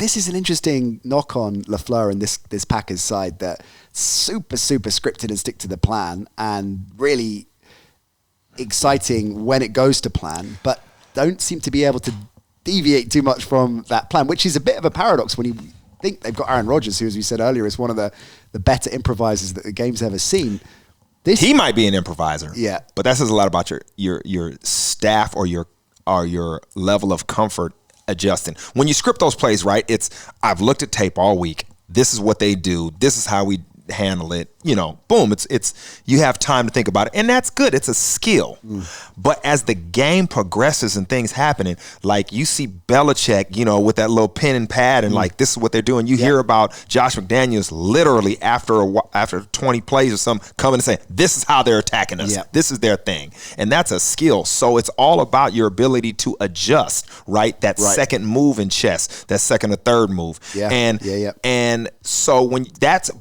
this is an interesting knock on LaFleur and this Packers side, that super scripted and stick to the plan, and really exciting when it goes to plan, but don't seem to be able to deviate too much from that plan, which is a bit of a paradox when you think they've got Aaron Rodgers, who, as we said earlier, is one of the better improvisers that the game's ever seen. He might be an improviser, yeah, but that says a lot about your staff or your level of comfort adjusting. When you script those plays, right, I've looked at tape all week. This is what they do. This is how we handle it. Boom. It's you have time to think about it, and that's good. It's a skill. But as the game progresses and things happening, like you see Belichick, with that little pen and pad, and like this is what they're doing. You hear about Josh McDaniels literally after 20 plays or something coming and saying, "This is how they're attacking us. This is their thing," and that's a skill. So it's all about your ability to adjust, right? That second move in chess, that second or third move, And so when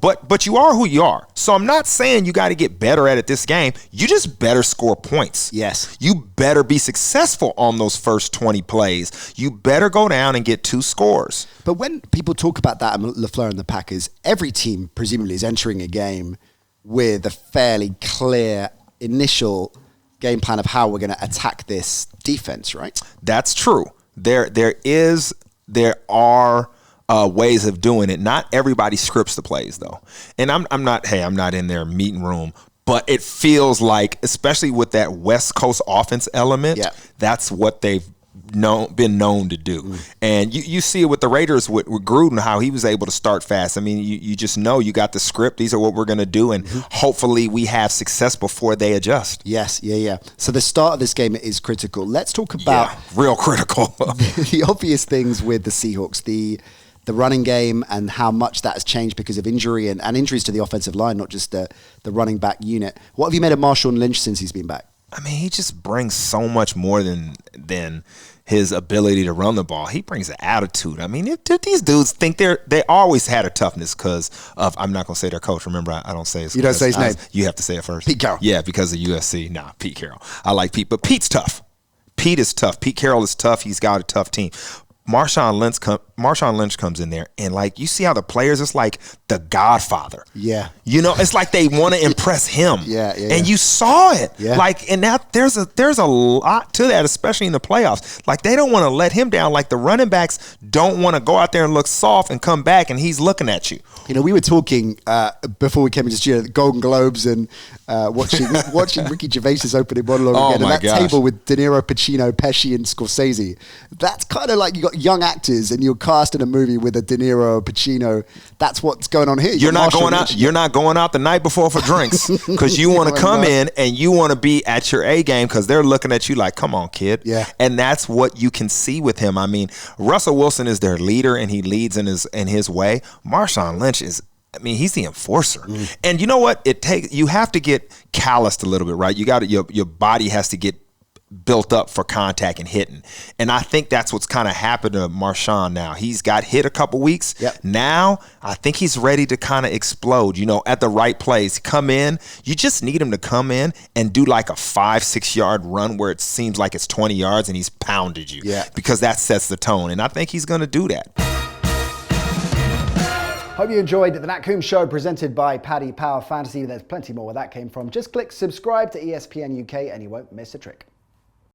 but you are who you are. So I'm not saying you got to get better at it this game. You just better score points. Yes. You better be successful on those first 20 plays. You better go down and get 2 scores. But when people talk about that and LaFleur and the Packers, every team presumably is entering a game with a fairly clear initial game plan of how we're going to attack this defense, right? That's true. There are ways of doing it. Not everybody scripts the plays, though. And I'm not in their meeting room, but it feels like, especially with that West Coast offense element, that's what they've been known to do. And you see it with the Raiders with Gruden, how he was able to start fast. I mean, you just know you got the script. These are what we're going to do, and hopefully we have success before they adjust. Yes, yeah. So the start of this game is critical. Let's talk about real critical. the obvious things with the Seahawks, the running game, and how much that has changed because of injury and injuries to the offensive line, not just the running back unit. What have you made of Marshawn Lynch since he's been back? I mean, he just brings so much more than his ability to run the ball. He brings an attitude. I mean, these dudes think they always had a toughness because of, I'm not going to say their coach. Remember, I don't say his You don't say his name. You have to say it first. Pete Carroll. Yeah, because of USC. Nah, Pete Carroll. I like Pete, but Pete's tough. Pete is tough. Pete Carroll is tough. He's got a tough team. Marshawn Lynch comes in there, and like you see how the players, it's like the Godfather. Yeah. It's like they want to impress him. Yeah. And you saw it. Yeah. Like, and that there's a lot to that, especially in the playoffs. Like, they don't want to let him down. Like, the running backs don't want to go out there and look soft and come back, and he's looking at you. We were talking before we came into the studio, the Golden Globes, and watching Ricky Gervais's opening monologue again, and that table with De Niro, Pacino, Pesci, and Scorsese. That's kind of like you got young actors, and you're casting a movie with a De Niro, Pacino. That's what's going on here. You're not going out the night before for drinks because you want to come in and you want to be at your A game because they're looking at you like, come on, kid. Yeah. And that's what you can see with him. I mean, Russell Wilson is their leader, and he leads in his way. Marshawn Lynch he's the enforcer. And you know what? You have to get calloused a little bit, right? Your body has to get built up for contact and hitting. And I think that's what's kind of happened to Marshawn now. He's got hit a couple weeks. Yep. Now, I think he's ready to kind of explode, at the right place. Come in. You just need him to come in and do like a 5-6 yard run where it seems like it's 20 yards and he's pounded you. Yeah. Because that sets the tone. And I think he's going to do that. Hope you enjoyed the Nat Coombs Show presented by Paddy Power Fantasy. There's plenty more where that came from. Just click subscribe to ESPN UK and you won't miss a trick.